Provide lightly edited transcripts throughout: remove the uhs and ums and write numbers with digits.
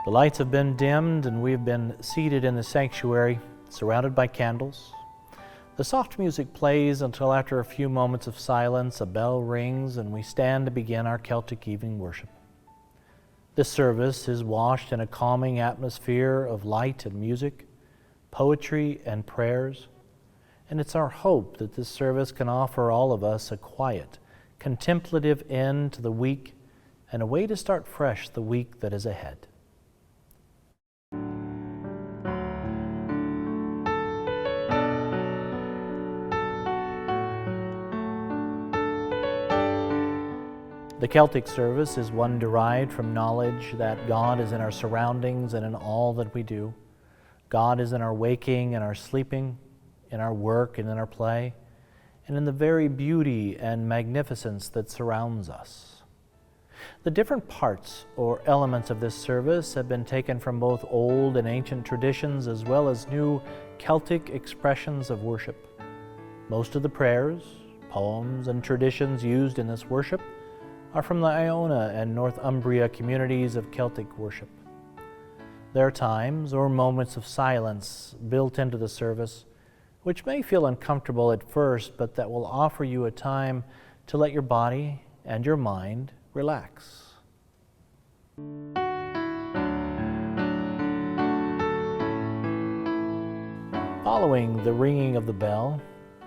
The lights have been dimmed and we've been seated in the sanctuary, surrounded by candles. The soft music plays until after a few moments of silence, a bell rings and we stand to begin our Celtic evening worship. This service is washed in a calming atmosphere of light and music, poetry and prayers, and it's our hope that this service can offer all of us a quiet, contemplative end to the week and a way to start fresh the week that is ahead. The Celtic service is one derived from knowledge that God is in our surroundings and in all that we do. God is in our waking and our sleeping, in our work and in our play, and in the very beauty and magnificence that surrounds us. The different parts or elements of this service have been taken from both old and ancient traditions as well as new Celtic expressions of worship. Most of the prayers, poems, and traditions used in this worship are from the Iona and Northumbria communities of Celtic worship. There are times or moments of silence built into the service, which may feel uncomfortable at first, but that will offer you a time to let your body and your mind relax. Following the ringing of the bell,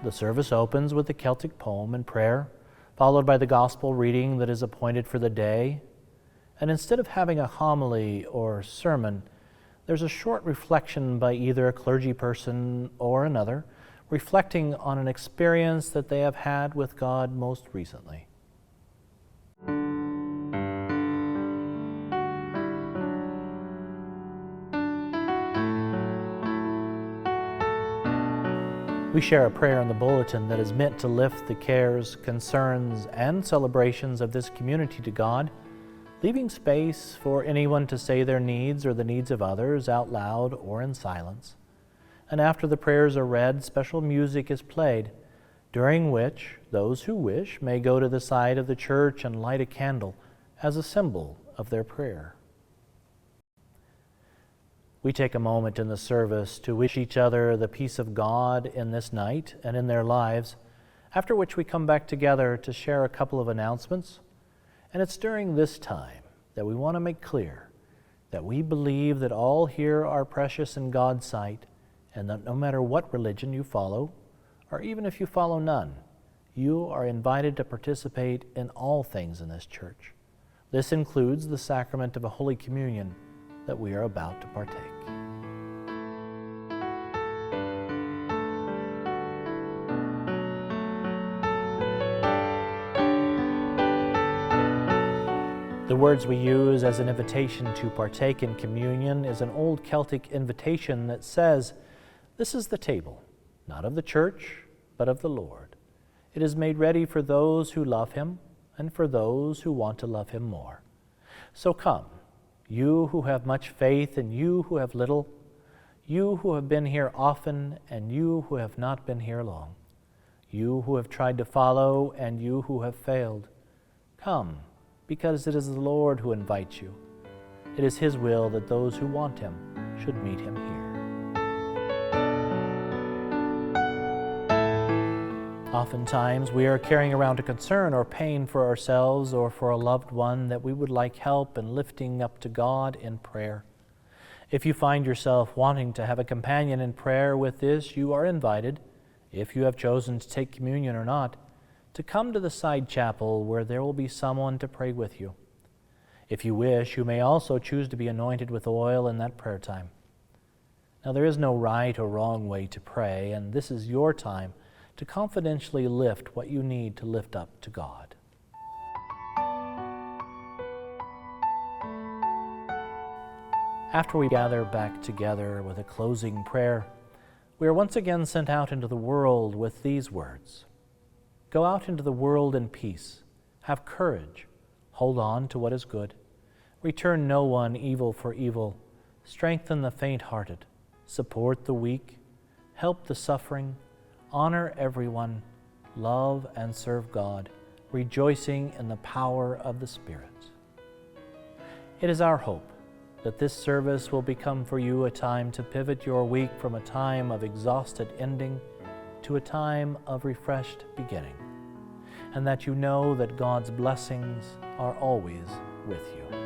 the service opens with the Celtic poem and prayer, followed by the gospel reading that is appointed for the day. And instead of having a homily or sermon, there's a short reflection by either a clergy person or another, reflecting on an experience that they have had with God most recently. We share a prayer in the bulletin that is meant to lift the cares, concerns, and celebrations of this community to God, leaving space for anyone to say their needs or the needs of others out loud or in silence. And after the prayers are read, special music is played, during which those who wish may go to the side of the church and light a candle as a symbol of their prayer. We take a moment in the service to wish each other the peace of God in this night and in their lives, after which we come back together to share a couple of announcements. And it's during this time that we want to make clear that we believe that all here are precious in God's sight, and that no matter what religion you follow, or even if you follow none, you are invited to participate in all things in this church. This includes the sacrament of a Holy Communion that we are about to partake. The words we use as an invitation to partake in communion is an old Celtic invitation that says, "This is the table, not of the church, but of the Lord. It is made ready for those who love Him and for those who want to love Him more. So come, you who have much faith and you who have little, you who have been here often and you who have not been here long, you who have tried to follow and you who have failed. Come, because it is the Lord who invites you. It is His will that those who want Him should meet Him here." Oftentimes, we are carrying around a concern or pain for ourselves or for a loved one that we would like help in lifting up to God in prayer. If you find yourself wanting to have a companion in prayer with this, you are invited, if you have chosen to take communion or not, to come to the side chapel where there will be someone to pray with you. If you wish, you may also choose to be anointed with oil in that prayer time. Now, there is no right or wrong way to pray, and this is your time to confidentially lift what you need to lift up to God. After we gather back together with a closing prayer, we are once again sent out into the world with these words: "Go out into the world in peace, have courage, hold on to what is good, return no one evil for evil, strengthen the faint-hearted, support the weak, help the suffering, honor everyone, love and serve God, rejoicing in the power of the Spirit." It is our hope that this service will become for you a time to pivot your week from a time of exhausted ending to a time of refreshed beginning, and that you know that God's blessings are always with you.